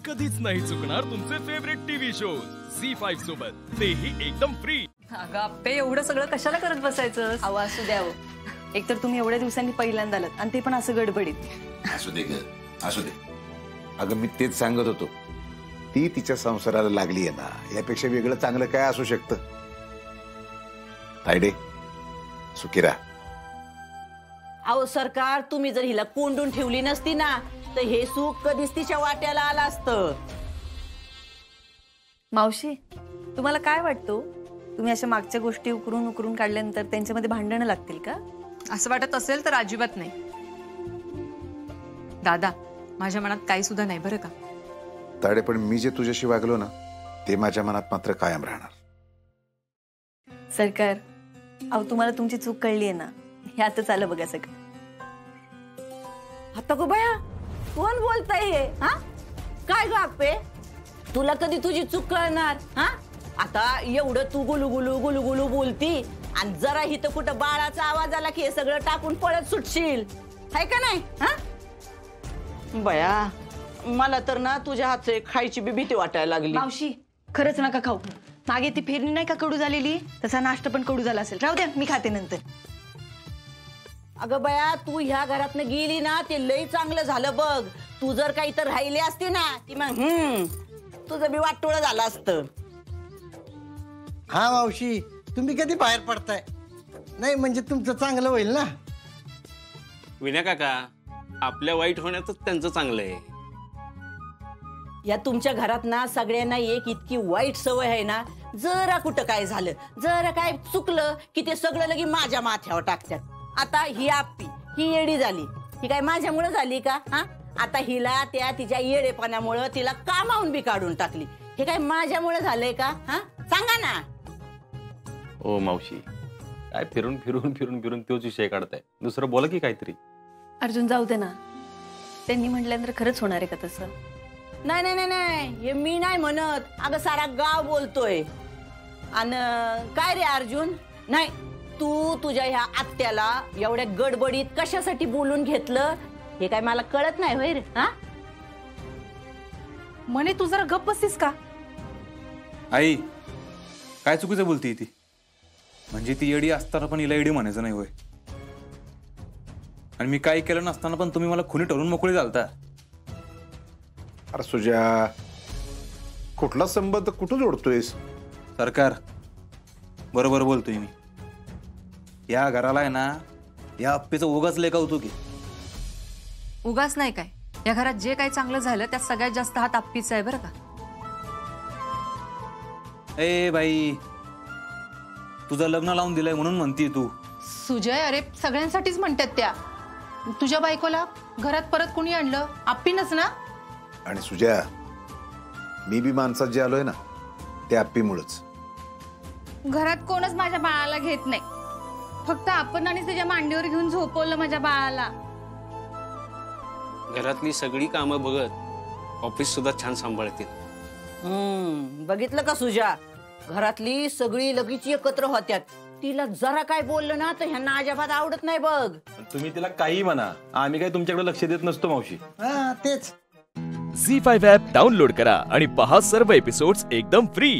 कधीच नाही चुकणार तुमचे फेवरेट टीव्ही शोज झी5 सोबत, तेही एकदम फ्री। अगं आप्पे, एवढं सगळं कशाला करत बसायचं? आवाज असू द्यावं। एकतर तुम्ही एवढ्या दिवसांनी पहिल्यांदा आलात आणि ते पण असं गडबडीत। असू दे ग, असू दे। अगं मी तेच सांगत होतो, ती तिच्या संसाराला लागली आहे ना, यापेक्षा वेगळं चांगलं काय असू शकतं? तायडे, सुकिरा। अहो सरकार, तुम्ही जर हिला कोंडून ठेवली नसती ना, तर हे सुख कधीच तिच्या वाट्याला आलं असतं। मावशी, तुम्हाला काय वाटतं? तुम्ही अशा मागच्या गोष्टी उकरून उकरून काढल्यानंतर त्यांच्यामध्ये भांडणं लागतील का? असं वाटत असेल तर अजिबात नाही दादा, माझ्या मनात काही सुद्धा नाही बरं का। तायडे, पण मी जे तुझ्याशी वागलो ना, ते माझ्या मनात मात्र कायम राहणार। सरकार, अहो तुम्हाला तुमची चूक कळली आहे ना, हे आता आलं बघा सगळं। आता गो बया, कोण बोलताय हे? हा काय ग आप्पे, तुला कधी तुझी चूक कळणार? हा आता एवढं तू गुलुगुलू गुलुगुलू बोलती आणि जरा हिथं कुठं बाळाचा आवाज आला की हे सगळं टाकून पळत सुटशील, हाय का नाही? हा बया, मला तर ना तुझ्या हातचे खायची बी भीती वाटायला लागली। मावशी, खरंच नका खाऊ। मागे ती फेरणी नाही का कडू झालेली, तसा नाश्ता पण कडू झाला असेल। राहू द्या, मी खाते नंतर। अगं बया, तू ह्या घरातनं गेली ना, ते लई चांगलं झालं बघ। तू जर काही तर राहिली असती ना, ती मग तुझं बी वाटोळं झालं असतं। हा मावशी, तुम्ही कधी बाहेर पडताय? नाही म्हणजे तुमचं चांगलं होईल ना। विनय काका, आपल्या वाईट होण्यातच त्यांचं चांगलं आहे। या तुमच्या घरात ना सगळ्यांना एक इतकी वाईट सवय आहे ना, जरा कुठं काय झालं, जरा काय चुकलं की ते सगळं लगी माझ्या माथ्यावर टाकतात। आता ही आप्पी, ही येडी झाली, ही काय माझ्यामुळे झाली का? हा आता हिला त्या तिच्या येडेपणामुळे तिला कामावून बी काढून टाकली, हे काय माझ्यामुळे झालंय का? हा सांगा ना। ओ मावशी, काय फिरून फिरून फिरून फिरून तोच विषय काढताय, दुसरं बोला की काहीतरी। अर्जुन, जाऊ दे ना, त्यांनी म्हटल्यानंतर खरंच होणार आहे का तसं? नाही नाही नाही नाही, हे मी नाही म्हणत, अगं सारा गाव बोलतोय। आणि काय रे अर्जुन, नाही तू तुझ्या ह्या आत्याला एवढ्या गडबडीत कशासाठी बोलून घेतलं हे काय मला कळत नाही होय रे? हा म्हणे तू जरा गप्प बसतीस का? आई, काय चुकीचं बोलती ती? म्हणजे ती येडी असताना पण हिला येडी म्हणायचं नाही होय? आणि मी काही केलं नसताना पण तुम्ही मला खुनी ठरवून मोकळी घालता? अरे सुजा, कुठला संबंध कुठं जोडतोयस? सरकार, बरोबर बोलतोय मी। या घराला आहे ना, या अप्पीचं उगाच लेखा होतो की? उगाच नाही काय, या घरात जे काही चांगलं झालं त्यात सगळ्यात जास्त हात आप्पीचा आहे बरं का। ए बाई, तुझं लग्न लावून दिलंय म्हणून म्हणती तू? सुजय, अरे सगळ्यांसाठीच म्हणतात त्या। तुझ्या बायकोला घरात परत कोणी आणलं? आप्पीनच ना? आणि सुजा, मी बी माणसात जे आलोय ना, ते आप्पीमुळेच। घरात कोणच माझ्या बाळाला घेत नाही, फक्त आपण आणि त्याच्या मांडीवर घेऊन झोपवलं माझ्या बाळाला। घरातली सगळी कामं बघत ऑफिस सुद्धा छान सांभाळतील। बघितलं का सुजा, घरातली सगळी लगेच एकत्र होत्यात। तिला जरा काय बोललं ना तर ह्यांना अजिबात आवडत नाही बघ। तुम्ही तिला काही म्हणा, आम्ही काय तुमच्याकडे लक्ष देत नसतो मावशी। हा तेच। झी5 ॲप डाउनलोड करा आणि पहा सर्व एपिसोड्स एकदम फ्री।